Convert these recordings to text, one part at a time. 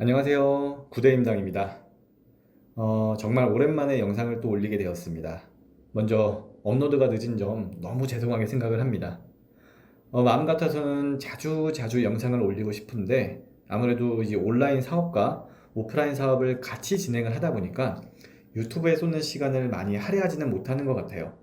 안녕하세요. 구대임당입니다. 정말 오랜만에 영상을 또 올리게 되었습니다. 먼저 업로드가 늦은 점 너무 죄송하게 생각을 합니다. 마음 같아서는 자주 영상을 올리고 싶은데 아무래도 이제 온라인 사업과 오프라인 사업을 같이 진행을 하다 보니까 유튜브에 쏟는 시간을 많이 할애하지는 못하는 것 같아요.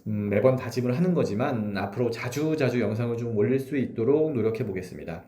매번 다짐을 하는 거지만 앞으로 자주 영상을 좀 올릴 수 있도록 노력해 보겠습니다.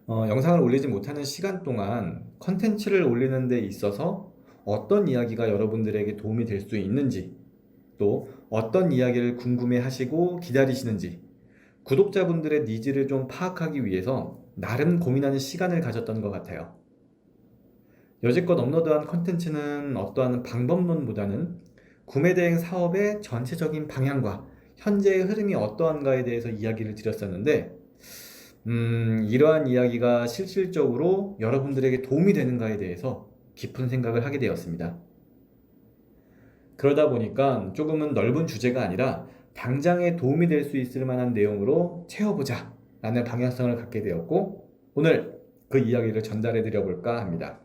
영상을 올리지 못하는 시간 동안 컨텐츠를 올리는 데 있어서 어떤 이야기가 여러분들에게 도움이 될 수 있는지, 또 어떤 이야기를 궁금해 하시고 기다리시는지, 구독자분들의 니즈를 좀 파악하기 위해서 나름 고민하는 시간을 가졌던 것 같아요. 여지껏 업로드한 컨텐츠는 어떠한 방법론보다는 구매대행 사업의 전체적인 방향과 현재의 흐름이 어떠한가에 대해서 이야기를 드렸었는데, 이러한 이야기가 실질적으로 여러분들에게 도움이 되는가에 대해서 깊은 생각을 하게 되었습니다. 그러다 보니까 조금은 넓은 주제가 아니라 당장에 도움이 될 수 있을 만한 내용으로 채워보자 라는 방향성을 갖게 되었고, 오늘 그 이야기를 전달해 드려 볼까 합니다.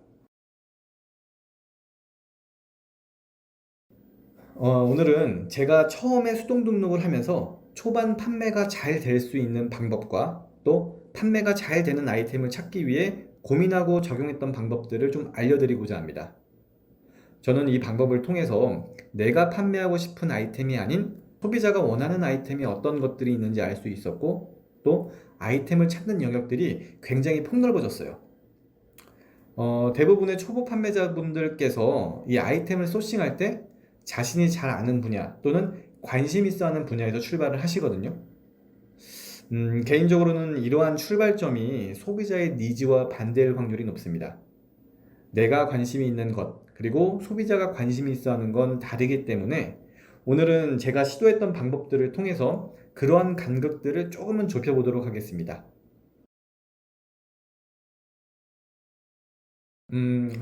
오늘은 제가 처음에 수동 등록을 하면서 초반 판매가 잘 될 수 있는 방법과 또 판매가 잘 되는 아이템을 찾기 위해 고민하고 적용했던 방법들을 좀 알려드리고자 합니다. 저는 이 방법을 통해서 내가 판매하고 싶은 아이템이 아닌 소비자가 원하는 아이템이 어떤 것들이 있는지 알 수 있었고, 또 아이템을 찾는 영역들이 굉장히 폭넓어졌어요. 대부분의 초보 판매자분들께서 이 아이템을 소싱할 때 자신이 잘 아는 분야 또는 관심 있어 하는 분야에서 출발을 하시거든요. 개인적으로는 이러한 출발점이 소비자의 니즈와 반대일 확률이 높습니다. 내가 관심이 있는 것, 그리고 소비자가 관심이 있어 하는 건 다르기 때문에 오늘은 제가 시도했던 방법들을 통해서 그러한 간극들을 조금은 좁혀보도록 하겠습니다.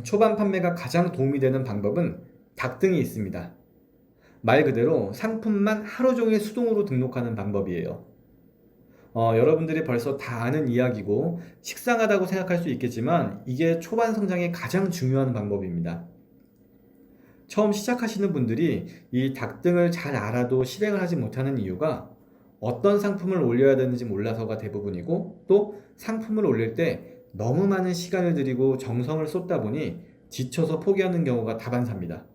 초반 판매가 가장 도움이 되는 방법은 닭등이 있습니다. 말 그대로 상품만 하루 종일 수동으로 등록하는 방법이에요. 여러분들이 벌써 다 아는 이야기고 식상하다고 생각할 수 있겠지만 이게 초반 성장에 가장 중요한 방법입니다. 처음 시작하시는 분들이 이 닭등을 잘 알아도 실행을 하지 못하는 이유가 어떤 상품을 올려야 되는지 몰라서가 대부분이고, 또 상품을 올릴 때 너무 많은 시간을 들이고 정성을 쏟다 보니 지쳐서 포기하는 경우가 다반사입니다.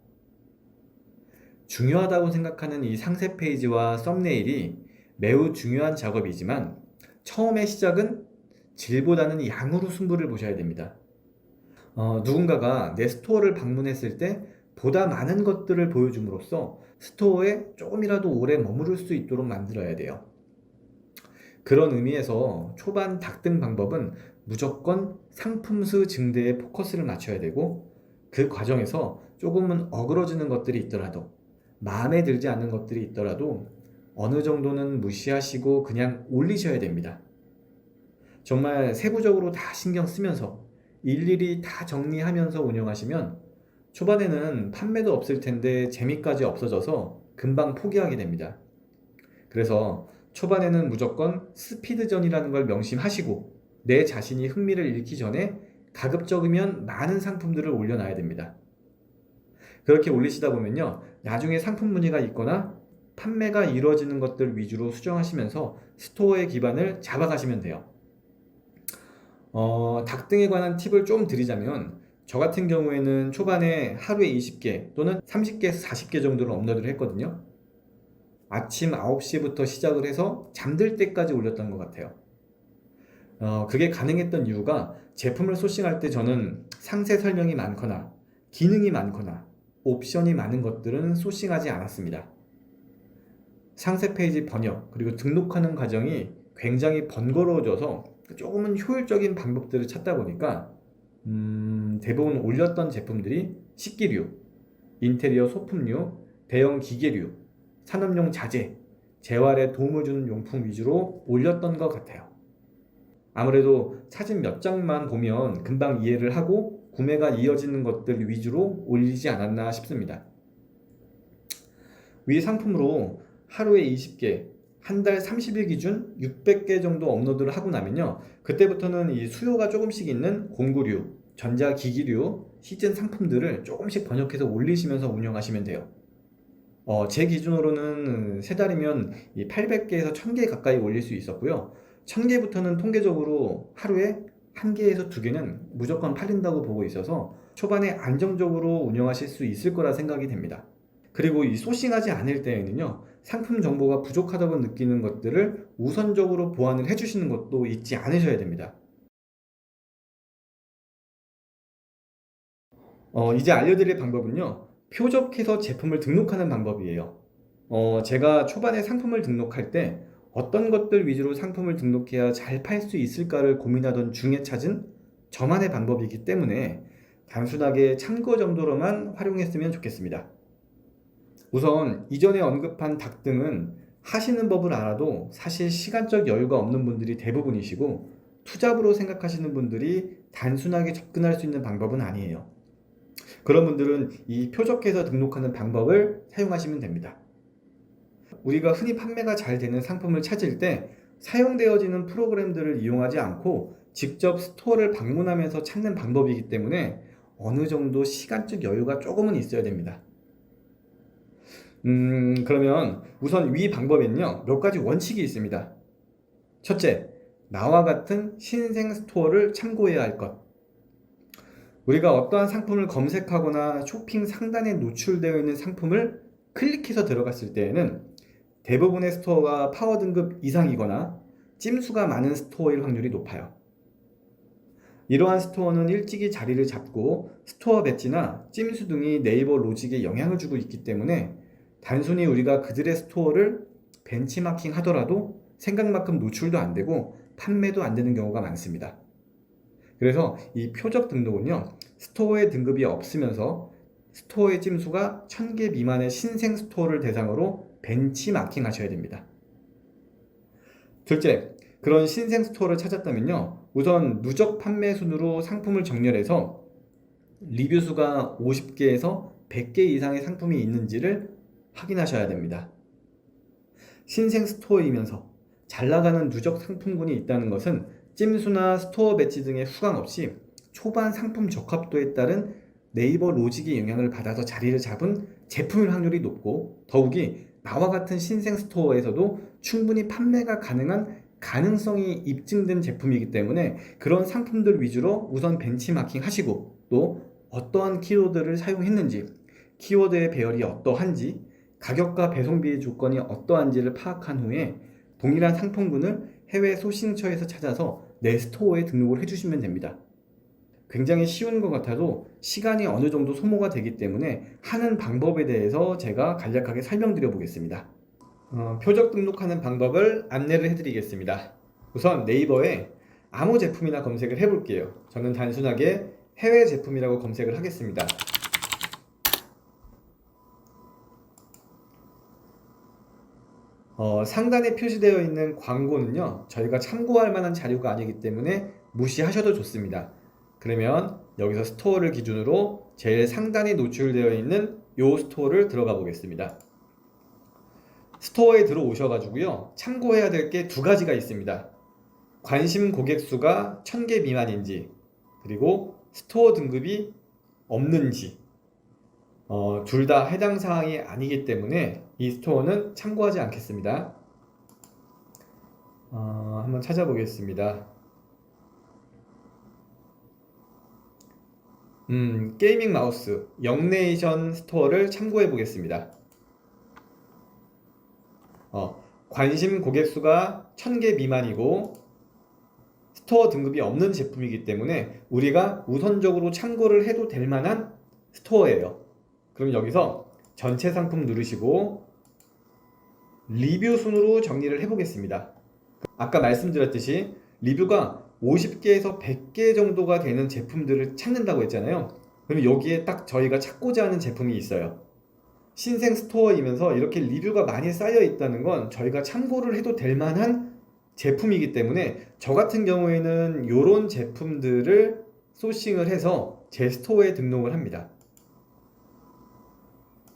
중요하다고 생각하는 이 상세 페이지와 썸네일이 매우 중요한 작업이지만 처음의 시작은 질보다는 양으로 승부를 보셔야 됩니다. 누군가가 내 스토어를 방문했을 때 보다 많은 것들을 보여줌으로써 스토어에 조금이라도 오래 머무를 수 있도록 만들어야 돼요. 그런 의미에서 초반 닭등 방법은 무조건 상품 수 증대에 포커스를 맞춰야 되고, 그 과정에서 조금은 어그러지는 것들이 있더라도, 마음에 들지 않는 것들이 있더라도 어느 정도는 무시하시고 그냥 올리셔야 됩니다. 정말 세부적으로 다 신경 쓰면서 일일이 다 정리하면서 운영하시면 초반에는 판매도 없을 텐데 재미까지 없어져서 금방 포기하게 됩니다. 그래서 초반에는 무조건 스피드전이라는 걸 명심하시고 내 자신이 흥미를 잃기 전에 가급적이면 많은 상품들을 올려놔야 됩니다. 그렇게 올리시다 보면요, 나중에 상품 문의가 있거나 판매가 이루어지는 것들 위주로 수정하시면서 스토어의 기반을 잡아가시면 돼요. 닭등에 관한 팁을 좀 드리자면, 저 같은 경우에는 초반에 하루에 20개 또는 30개에서 40개 정도를 업로드를 했거든요. 아침 9시부터 시작을 해서 잠들 때까지 올렸던 것 같아요. 그게 가능했던 이유가 제품을 소싱할 때 저는 상세 설명이 많거나 기능이 많거나 옵션이 많은 것들은 소싱하지 않았습니다. 상세 페이지 번역 그리고 등록하는 과정이 굉장히 번거로워져서 조금은 효율적인 방법들을 찾다 보니까 대부분 올렸던 제품들이 식기류, 인테리어 소품류, 대형 기계류, 산업용 자재, 재활에 도움을 주는 용품 위주로 올렸던 것 같아요. 아무래도 사진 몇 장만 보면 금방 이해를 하고 구매가 이어지는 것들 위주로 올리지 않았나 싶습니다. 위 상품으로 하루에 20개, 한 달 30일 기준 600개 정도 업로드를 하고 나면요. 그때부터는 이 수요가 조금씩 있는 공구류, 전자기기류, 시즌 상품들을 조금씩 번역해서 올리시면서 운영하시면 돼요. 제 기준으로는 세 달이면 이 800개에서 1000개 가까이 올릴 수 있었고요. 1000개부터는 통계적으로 하루에 1개에서 2개는 무조건 팔린다고 보고 있어서 초반에 안정적으로 운영하실 수 있을 거라 생각이 됩니다. 그리고 이 소싱하지 않을 때에는요, 상품 정보가 부족하다고 느끼는 것들을 우선적으로 보완을 해주시는 것도 잊지 않으셔야 됩니다. 이제 알려드릴 방법은요, 표적해서 제품을 등록하는 방법이에요. 제가 초반에 상품을 등록할 때 어떤 것들 위주로 상품을 등록해야 잘 팔 수 있을까를 고민하던 중에 찾은 저만의 방법이기 때문에 단순하게 참고 정도로만 활용했으면 좋겠습니다. 우선 이전에 언급한 닭 등은 하시는 법을 알아도 사실 시간적 여유가 없는 분들이 대부분이시고 투잡으로 생각하시는 분들이 단순하게 접근할 수 있는 방법은 아니에요. 그런 분들은 이 표적해서 등록하는 방법을 사용하시면 됩니다. 우리가 흔히 판매가 잘 되는 상품을 찾을 때 사용되어지는 프로그램들을 이용하지 않고 직접 스토어를 방문하면서 찾는 방법이기 때문에 어느 정도 시간적 여유가 조금은 있어야 됩니다. 그러면 우선 위 방법에는요, 몇 가지 원칙이 있습니다. 첫째, 나와 같은 신생 스토어를 참고해야 할 것. 우리가 어떠한 상품을 검색하거나 쇼핑 상단에 노출되어 있는 상품을 클릭해서 들어갔을 때에는 대부분의 스토어가 파워 등급 이상이거나 찜수가 많은 스토어일 확률이 높아요. 이러한 스토어는 일찍이 자리를 잡고 스토어 배지나 찜수 등이 네이버 로직에 영향을 주고 있기 때문에 단순히 우리가 그들의 스토어를 벤치마킹 하더라도 생각만큼 노출도 안 되고 판매도 안 되는 경우가 많습니다. 그래서 이 표적 등록은요, 스토어의 등급이 없으면서 스토어의 찜수가 1000개 미만의 신생 스토어를 대상으로 벤치마킹 하셔야 됩니다. 둘째, 그런 신생 스토어를 찾았다면요, 우선 누적 판매 순으로 상품을 정렬해서 리뷰 수가 50개에서 100개 이상의 상품이 있는지를 확인하셔야 됩니다. 신생 스토어이면서 잘 나가는 누적 상품군이 있다는 것은 찜수나 스토어 배치 등의 후광 없이 초반 상품 적합도에 따른 네이버 로직의 영향을 받아서 자리를 잡은 제품일 확률이 높고, 더욱이 나와 같은 신생 스토어에서도 충분히 판매가 가능한 가능성이 입증된 제품이기 때문에 그런 상품들 위주로 우선 벤치마킹 하시고, 또 어떠한 키워드를 사용했는지, 키워드의 배열이 어떠한지, 가격과 배송비의 조건이 어떠한지를 파악한 후에 동일한 상품군을 해외 소싱처에서 찾아서 내 스토어에 등록을 해주시면 됩니다. 굉장히 쉬운 것 같아도 시간이 어느 정도 소모가 되기 때문에 하는 방법에 대해서 제가 간략하게 설명드려 보겠습니다. 표적 등록하는 방법을 안내를 해드리겠습니다. 우선 네이버에 아무 제품이나 검색을 해볼게요. 저는 단순하게 해외 제품이라고 검색을 하겠습니다. 상단에 표시되어 있는 광고는요, 저희가 참고할 만한 자료가 아니기 때문에 무시하셔도 좋습니다. 그러면 여기서 스토어를 기준으로 제일 상단에 노출되어 있는 이 스토어를 들어가 보겠습니다. 스토어에 들어오셔가지고요, 참고해야 될 게 두 가지가 있습니다. 관심 고객 수가 1000개 미만인지, 그리고 스토어 등급이 없는지. 둘 다 해당 사항이 아니기 때문에 이 스토어는 참고하지 않겠습니다. 한번 찾아보겠습니다. 게이밍 마우스 영네이션 스토어를 참고해 보겠습니다. 관심 고객 수가 1000개 미만이고 스토어 등급이 없는 제품이기 때문에 우리가 우선적으로 참고를 해도 될 만한 스토어예요. 그럼 여기서 전체 상품 누르시고 리뷰 순으로 정리를 해보겠습니다. 아까 말씀드렸듯이 리뷰가 50개에서 100개 정도가 되는 제품들을 찾는다고 했잖아요. 그럼 여기에 딱 저희가 찾고자 하는 제품이 있어요. 신생 스토어이면서 이렇게 리뷰가 많이 쌓여 있다는 건 저희가 참고를 해도 될 만한 제품이기 때문에 저 같은 경우에는 이런 제품들을 소싱을 해서 제 스토어에 등록을 합니다.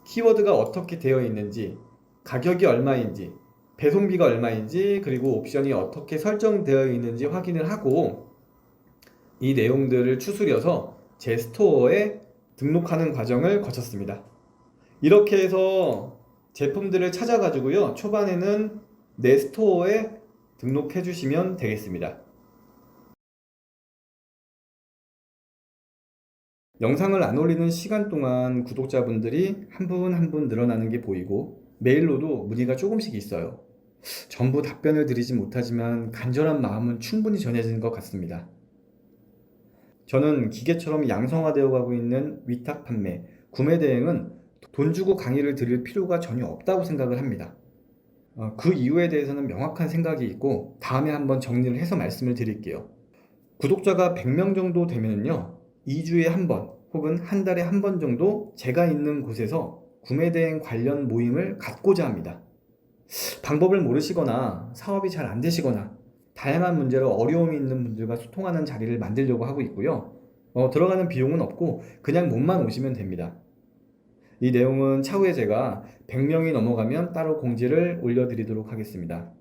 키워드가 어떻게 되어 있는지, 가격이 얼마인지, 배송비가 얼마인지 그리고 옵션이 어떻게 설정되어 있는지 확인을 하고 이 내용들을 추스려서 제 스토어에 등록하는 과정을 거쳤습니다. 이렇게 해서 제품들을 찾아가지고요. 초반에는 내 스토어에 등록해 주시면 되겠습니다. 영상을 안 올리는 시간 동안 구독자분들이 한 분 한 분 늘어나는 게 보이고 메일로도 문의가 조금씩 있어요. 전부 답변을 드리지 못하지만 간절한 마음은 충분히 전해지는 것 같습니다. 저는 기계처럼 양성화되어 가고 있는 위탁 판매, 구매 대행은 돈 주고 강의를 드릴 필요가 전혀 없다고 생각을 합니다. 그 이유에 대해서는 명확한 생각이 있고 다음에 한번 정리를 해서 말씀을 드릴게요. 구독자가 100명 정도 되면요 2주에 한 번 혹은 한 달에 한 번 정도 제가 있는 곳에서 구매 대행 관련 모임을 갖고자 합니다. 방법을 모르시거나 사업이 잘 안 되시거나 다양한 문제로 어려움이 있는 분들과 소통하는 자리를 만들려고 하고 있고요. 들어가는 비용은 없고 그냥 몸만 오시면 됩니다. 이 내용은 차후에 제가 100명이 넘어가면 따로 공지를 올려드리도록 하겠습니다.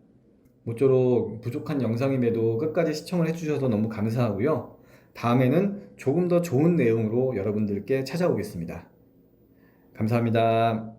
모쪼록 부족한 영상임에도 끝까지 시청을 해주셔서 너무 감사하고요. 다음에는 조금 더 좋은 내용으로 여러분들께 찾아오겠습니다. 감사합니다.